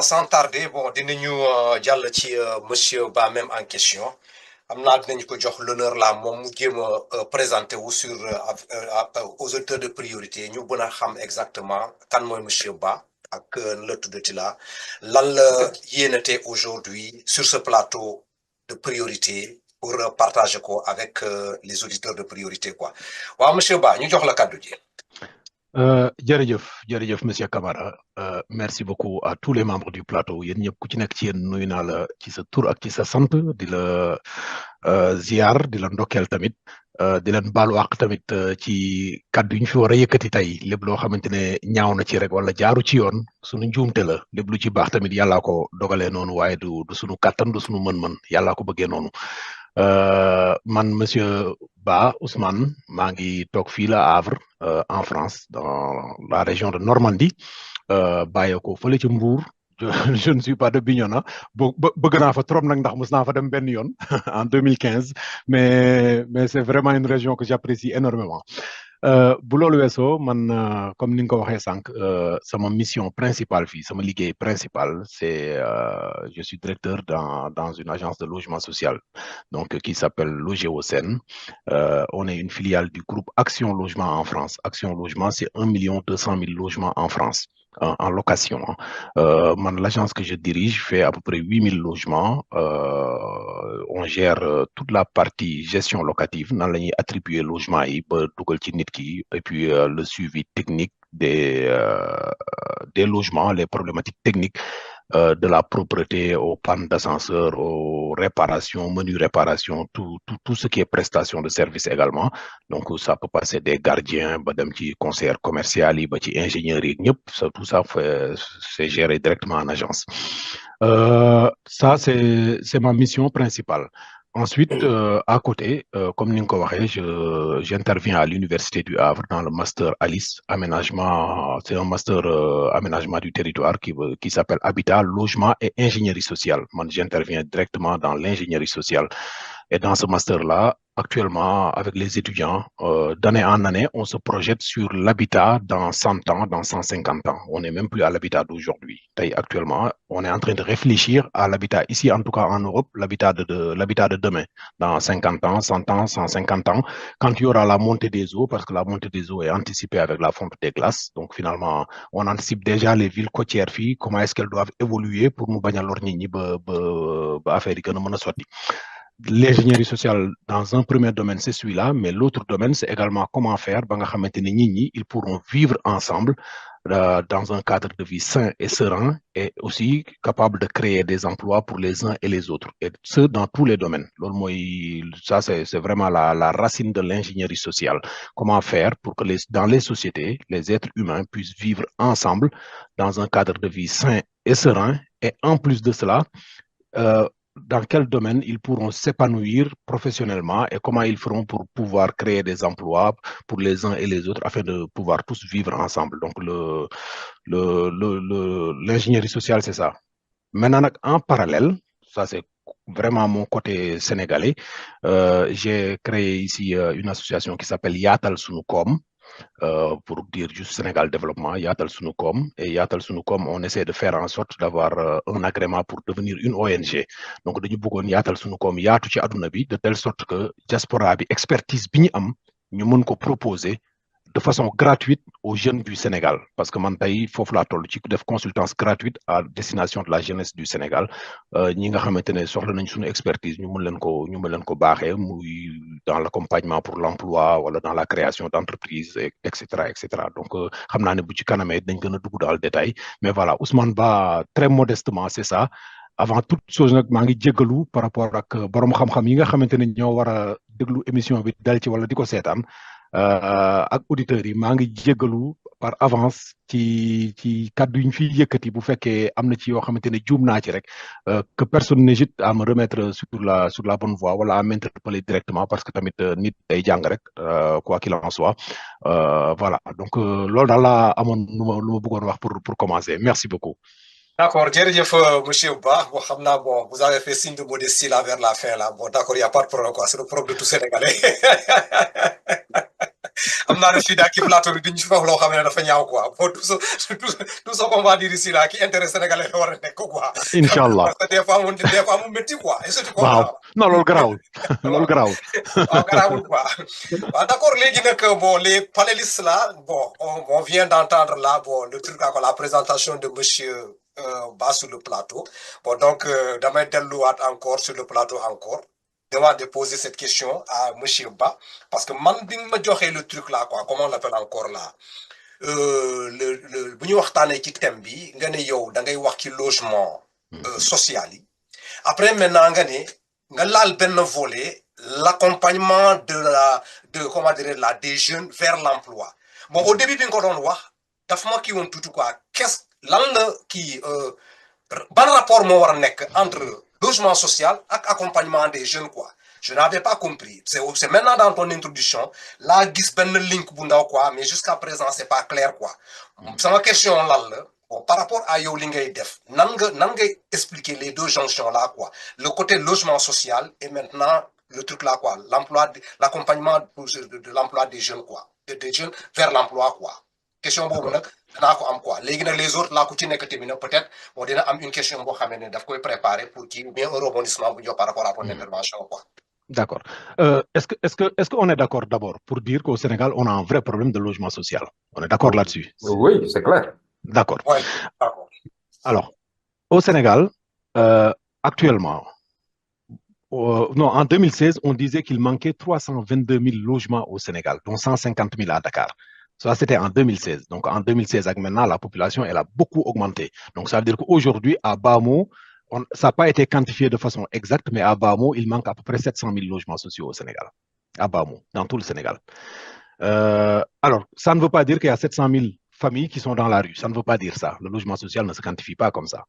Sans tarder bon dinañu jàll ci monsieur Ba même en question am naa dinañu ko jox l'honneur là moom mu jéem a présenté wu sur aux auteurs de priorité ñu mën a xam exactement kan mooy monsieur Ba ak la tuddati la lan la yéenate aujourd'hui sur ce plateau de priorité pour partager ko avec les auditeurs de priorité quoi waaw monsieur Ba ñu jox la kàddu ji. jërëjëf monsieur Camara merci beaucoup à tous les membres du plateau yéen ñëpp ku ci nekk ci yéen nuyu naa la ci sa tur ak ci sa sant di la ziar di la ndokkeel tamit di leen baalu àq tamit ci kàddu yi ñu fi war a yëkkati tey lépp loo xamante ne ñaaw na ci rek wala jaaru ci yoon sunu njuumte la lépp lu ci baax tamit yàllaa ko dogalee noonu waaye du sunu kàttan du sunu mën-mën yàllaa ko bëggee noonu. man monsieur Ba Ousmane maa ngi toog fii la Havre en France dans la région de Normandie bàyyeekoo fële ci Mbour je ne suis pas de Bignona bëgg naa fa trop nag ndax mos naa fa dem benn yoon en 2015 mais c'est vraiment une région que j'apprécie énormément bu loolu weesoo man comme ni nga ko waxee sànq sama mission principale fii sama liggéey principal c'est je suis directeur dans une agence de logement social donc qui s'appelle Logéosen. On est une filiale du groupe Action Logement en France. Action Logement, c'est 1 200 000 logements en France, en location. L'agence que je dirige fait à peu près 8 000 logements. On gère toute la partie gestion locative, dans l'année attribué logement et puis le suivi technique des logements, les problématiques techniques de la propreté aux pannes d'ascenseur, aux réparations, menus réparations, tout ce qui est prestation de services également. Donc, ça peut passer des gardiens, des conseillers commerciaux, des ingénieurs, tout ça c'est géré directement en agence. Ça, c'est ma mission principale. Ensuite, à côté, comme nous l'avons j'interviens à l'Université du Havre dans le master Alice, aménagement, c'est un master aménagement du territoire qui s'appelle Habitat, Logement et Ingénierie sociale. Moi, j'interviens directement dans l'ingénierie sociale. Et dans ce master-là, actuellement, avec les étudiants, d'année en année, on se projette sur l'habitat dans 100 ans, dans 150 ans. On n'est même plus à l'habitat d'aujourd'hui. Actuellement, on est en train de réfléchir à l'habitat ici, en tout cas en Europe, l'habitat de demain, dans 50 ans, 100 ans, 150 ans, quand il y aura la montée des eaux, parce que la montée des eaux est anticipée avec la fonte des glaces. Donc finalement, on anticipe déjà les villes côtières, comment est-ce qu'elles doivent évoluer pour nous bagner l'ingénierie sociale, dans un premier domaine, c'est celui-là, mais l'autre domaine, c'est également comment faire, ils pourront vivre ensemble dans un cadre de vie sain et serein et aussi capable de créer des emplois pour les uns et les autres, et ce, dans tous les domaines. Ça, c'est vraiment la racine de l'ingénierie sociale. Comment faire pour que dans les sociétés, les êtres humains puissent vivre ensemble dans un cadre de vie sain et serein, et en plus de cela, dans quel domaine ils pourront s'épanouir professionnellement et comment ils feront pour pouvoir créer des emplois pour les uns et les autres afin de pouvoir tous vivre ensemble. Donc, l'ingénierie sociale, c'est ça. Maintenant, en parallèle, ça c'est vraiment mon côté sénégalais, j'ai créé ici une association qui s'appelle Yatal Sunukom. Pour dire juste Sénégal Développement, Yatal Sunukom. Et Yatal Sunukom, on essaie de faire en sorte d'avoir un agrément pour devenir une ONG. Donc, nous avons Yatal Sunukom, Yatou ci aduna bi, de telle sorte que diaspora bi expertise bi ñu am, ñu mën ko proposer de façon gratuite aux jeunes du Sénégal. Parce que il faut def consultance gratuite à destination de la jeunesse du Sénégal. Ñi nga xamantene soxla nañ suñu expertise ñu mën leen ko baaxee muy dans l'accompagnement pour l'emploi wala dans la création d'entreprises, etc. Donc xam naa ne bu ci kanamee dañ gën a dugg dans le détail. Mais voilà, Ousmane Ba, très modestement, c'est ça. Avant toute chose nag maa ngi jéggalu par rapport ak borom xam-xam yi nga xamantene ñoo war a déglu émission bi dal ci wala di ko seetaan ak auditeurs yi maa ngi jéggalu par avance ci kàddu yi ñu fi yëkkati bu fekkee am na ci yoo xamante ne juum naa ci rek que personne n'hésite à me remettre sur la bonne voie wala à m'interpeller directement parce que tamit nit day jàng rek quoi qu'il en soit voilà donc loolu daal laa amoon lu ma bëggoon wax pour commencer merci beaucoup. D'accord, jërëjëf monsieur Ba, bon, bon, vous avez fait signe de modestie là vers la fin là. Bon, d'accord, il n'y a pas de problème quoi, c'est le propre de tout Sénégalais. am naa ne fii daal ki plateau bi duñ ci wax loo xam ne dafa ñaaw quoi bon tout ce qu'on va dire ici là qui intérêt sénégalais la war a nekk quoi. Inch'Allah. parce que des fois mu métti quoi est-ce que tu comprends. waaw non loolu garaawul loolu garaawul. waaw garaawul quoi waaw d'accord léegi nag bon les panélistes là bon on vient d'entendre là bon le truc là la présentation de monsieur Ba sur le plateau bon donc damay delluwaat encore sur le plateau encore. Demander poser cette question à monsieur Ba parce que man bi ma joxee le truc là quoi comment on l'appelle encore là le bu ñu waxtaanee ci thème bi nga ne yow da ngay wax ci logement social yi après maintenant nga ne nga laal benn volet l'accompagnement de comment dire là des jeunes vers l'emploi bon au début bi nga ko doon wax daf ma kii woon tuuti quoi qu'est-ce lan la kii ban rapport moo war a nekk entre logement social et accompagnement des jeunes quoi. Je n'avais pas compris. C'est maintenant dans ton introduction, là, gis ben link bunda quoi, mais jusqu'à présent, c'est pas clair quoi. C'est ma question là, bon, par rapport à yo lingay def, nanga expliquer les deux jonctions là quoi. Le côté logement social et maintenant le truc là quoi, l'emploi, l'accompagnement de l'emploi des jeunes quoi, des jeunes vers l'emploi quoi. Question boobu nag danaa ko am quoi léegi nag les autres laa ko ci nekk tamit peut-être bon dina am une question boo xam ne daf koy préparer pour kii ou bien un rebondissement bu jox par rapport à ton intervention quoi. D'accord. Est-ce qu'on est d'accord d'abord pour dire qu'au Sénégal on a un vrai problème de logement social? On est d'accord là-dessus? Oui, c'est clair. D'accord. Oui, d'accord. Alors, au Sénégal, actuellement, non, en 2016, on disait qu'il manquait 322 000 logements au Sénégal, dont 150 000 à Dakar. Ça, c'était en 2016. Donc, en 2016, maintenant, la population, elle a beaucoup augmenté. Donc, ça veut dire qu'aujourd'hui, à Bamo, ça n'a pas été quantifié de façon exacte, mais à Bamo, il manque à peu près 700 000 logements sociaux au Sénégal. À Bamo, dans tout le Sénégal. Alors, ça ne veut pas dire qu'il y a 700 000 familles qui sont dans la rue. Ça ne veut pas dire ça. Le logement social ne se quantifie pas comme ça.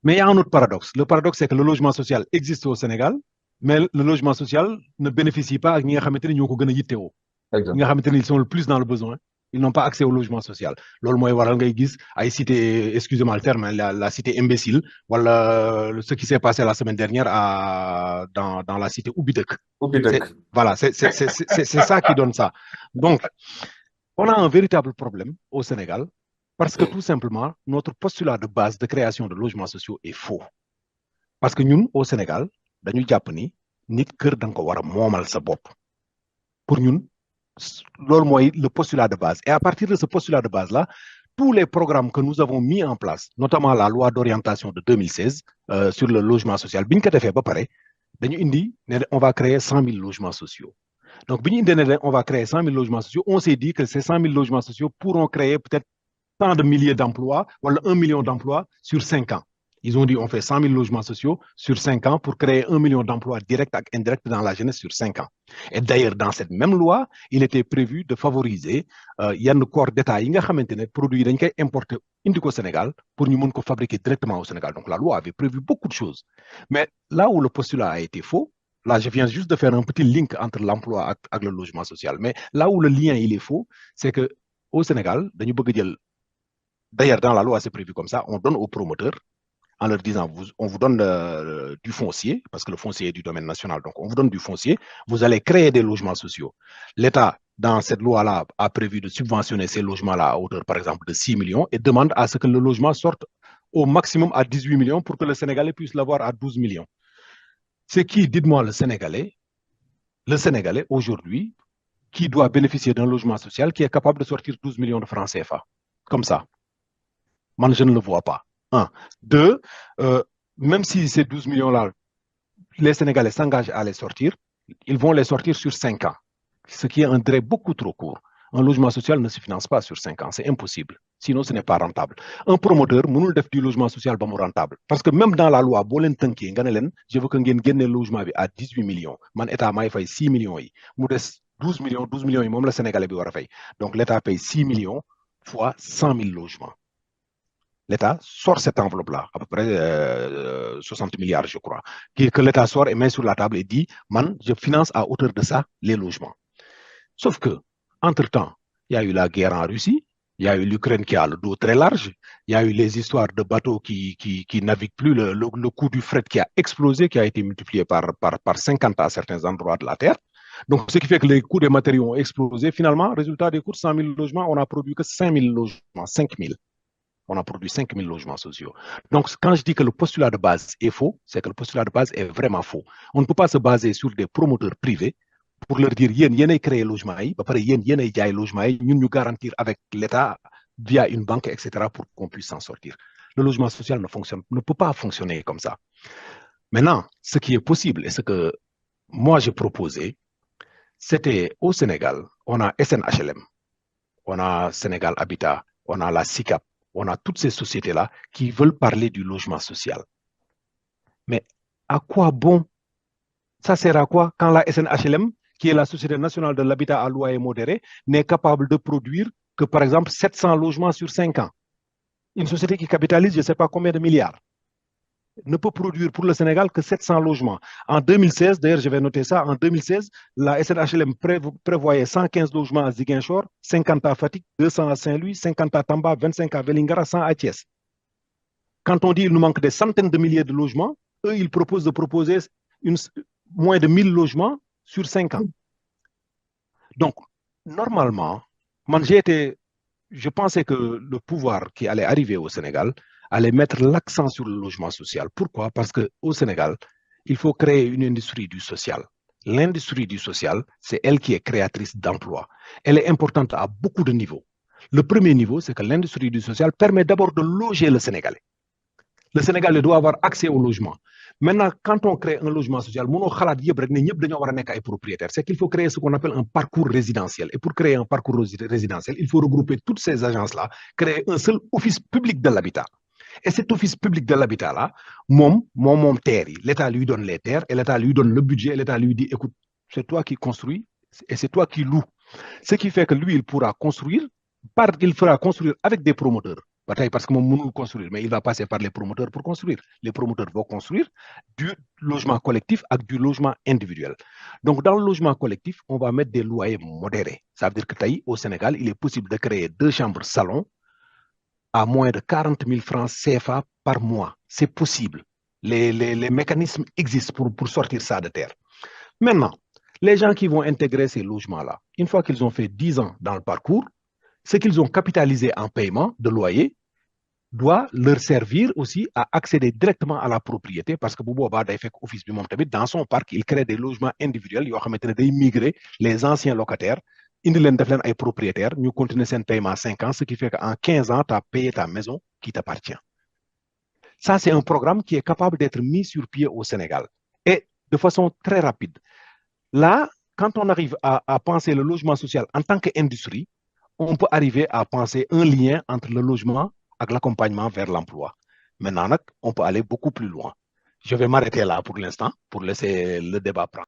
Mais il y a un autre paradoxe. Le paradoxe, c'est que le logement social existe au Sénégal, mais le logement social ne bénéficie pas à ñi nga xamante ne ñoo ko gën a yittewoo. ñi nga xamante ne ils sont le plus dans le besoin. Ils n'ont pas accès au logement social. Loolu mooy waral ngay gis ay cité, excusez-moi le terme, la cité imbécile, wala ce qui s'est passé la semaine dernière dans la cité Ubidek. Voilà, c'est ça qui donne ça. Donc, on a un véritable problème au Sénégal parce que tout simplement, notre postulat de base de création de logements sociaux est faux. Parce que nous, au Sénégal, dañu jàpp ni nit kër da nga ko war a moomal sa bopp. Pour ñun, loolu mooy le postulat de base. Et à partir de ce postulat de base-là, tous les programmes que nous avons mis en place, notamment la loi d'orientation de 2016 sur le logement social, bi ñu ko defee ba pare, dañu indi ne on va créer 100 000 logements sociaux. Donc, bi ñu indi ne on va créer 100 000 logements sociaux, on s'est dit que ces 100 000 logements sociaux pourront créer peut-être tant de milliers d'emplois, voilà 1 million d'emplois sur 5 ans. Ils ont dit on fait 100 000 logements sociaux sur 5 ans pour créer 1 million d'emplois directs et indirects dans la jeunesse sur 5 ans. Et d'ailleurs, dans cette même loi, il était prévu de favoriser yenn corps d'État yi nga xamante ne produits dañ koy importer indi ko Sénégal pour ñu mën ko fabriquer directement au Sénégal. Donc la loi avait prévu beaucoup de choses. Mais là où le postulat a été faux, là je viens juste de faire un petit link entre l'emploi et le logement social, mais là où le lien il est faux, c'est que au Sénégal, dañu bëgg jël. D'ailleurs, dans la loi, c'est prévu comme ça. On donne aux promoteurs en leur disant, on vous donne du foncier, parce que le foncier est du domaine national. Donc, on vous donne du foncier. Vous allez créer des logements sociaux. L'État, dans cette loi-là, a prévu de subventionner ces logements-là à hauteur, par exemple, de 6 millions et demande à ce que le logement sorte au maximum à 18 millions pour que le Sénégalais puisse l'avoir à 12 millions. C'est qui, dites-moi, le Sénégalais aujourd'hui, qui doit bénéficier d'un logement social qui est capable de sortir 12 millions de francs CFA, comme ça? Moi, je ne le vois pas. Un. Deux, même si ces 12 millions-là, les Sénégalais s'engagent à les sortir, ils vont les sortir sur 5 ans, ce qui est un délai beaucoup trop court. Un logement social ne se finance pas sur 5 ans, c'est impossible. Sinon, ce n'est pas rentable. Un promoteur mënul def du logement social ba mu rentable. Parce que même dans la loi, boo leen tënkee nga ne leen je veux que ngeen génne logement bi à 18 millions. Man état maay fay 6 millions yi. Mu des 12 millions yi moom la Sénégalais bi war a fay. Donc l'État paye 6 millions fois 100 000 logements. L'État sort cette enveloppe-là, à peu près 60 milliards, je crois, que l'État sort et met sur la table et dit, man, je finance à hauteur de ça les logements. Sauf que, entre-temps, il y a eu la guerre en Russie, il y a eu l'Ukraine qui a le dos très large, il y a eu les histoires de bateaux qui naviguent plus, le coût du fret qui a explosé, qui a été multiplié par 50 à certains endroits de la Terre. Donc, ce qui fait que les coûts des matériaux ont explosé. Finalement, résultat des courses, 100 000 logements, on n'a produit que 5 000 logements, 5 000. On a produit 5 000 logements sociaux. Donc, quand je dis que le postulat de base est faux, c'est que le postulat de base est vraiment faux. On ne peut pas se baser sur des promoteurs privés pour leur dire, yéen créé logement, yéen jaay logement, ñun ñu garantir avec l'État via une banque, etc., pour qu'on puisse s'en sortir. Le logement social ne peut pas fonctionner comme ça. Maintenant, ce qui est possible et ce que moi j'ai proposé, c'était au Sénégal, on a SNHLM, on a Sénégal Habitat, on a la SICAP, on a toutes ces sociétés-là qui veulent parler du logement social. Mais à quoi bon? Ça sert à quoi quand la SNHLM, qui est la Société nationale de l'habitat à loyer modéré, n'est capable de produire que, par exemple, 700 logements sur 5 ans? Une société qui capitalise, je ne sais pas combien de milliards, ne peut produire pour le Sénégal que 700 logements. En 2016, d'ailleurs, je vais noter ça, en 2016, la SNHLM prévoyait 115 logements à Ziguinchor, 50 à Fatick, 200 à Saint-Louis, 50 à Tamba, 25 à Vélingara, 100 à Thiès. Quand on dit qu'il nous manque des centaines de milliers de logements, eux, ils proposent de proposer moins de 1000 logements sur 5 ans. Donc, normalement, je pensais que le pouvoir qui allait arriver au Sénégal allait mettre l'accent sur le logement social. Pourquoi? Parce qu'au Sénégal, il faut créer une industrie du social. L'industrie du social, c'est elle qui est créatrice d'emplois. Elle est importante à beaucoup de niveaux. Le premier niveau, c'est que l'industrie du social permet d'abord de loger le Sénégalais. Le Sénégalais doit avoir accès au logement. Maintenant, quand on crée un logement social, c'est qu'il faut créer ce qu'on appelle un parcours résidentiel. Et pour créer un parcours résidentiel, il faut regrouper toutes ces agences-là, créer un seul office public de l'habitat. Et cet office public de l'habitat-là, l'État lui donne les terres, et l'État lui donne le budget, et l'État lui dit, écoute, c'est toi qui construis, et c'est toi qui loues. Ce qui fait que lui, il pourra construire, il fera construire avec des promoteurs. Parce que mon construire, mais il va passer par les promoteurs pour construire. Les promoteurs vont construire du logement collectif avec du logement individuel. Donc, dans le logement collectif, on va mettre des loyers modérés. Ça veut dire que au Sénégal, il est possible de créer 2 chambres salon à moins de 40 000 francs CFA par mois. C'est possible. Les mécanismes existent pour sortir ça de terre. Maintenant, les gens qui vont intégrer ces logements-là, une fois qu'ils ont fait 10 ans dans le parcours, ce qu'ils ont capitalisé en paiement de loyer doit leur servir aussi à accéder directement à la propriété parce que office dans son parc, il crée des logements individuels, il va migrer les anciens locataires, les propriétaires, nous continuons ce paiement à 5 ans, ce qui fait qu'en 15 ans, tu as payé ta maison qui t'appartient. Ça, c'est un programme qui est capable d'être mis sur pied au Sénégal et de façon très rapide. Là, quand on arrive à penser le logement social en tant qu'industrie, on peut arriver à penser un lien entre le logement et l'accompagnement vers l'emploi. Maintenant, on peut aller beaucoup plus loin. Je vais m'arrêter là pour l'instant pour laisser le débat prendre.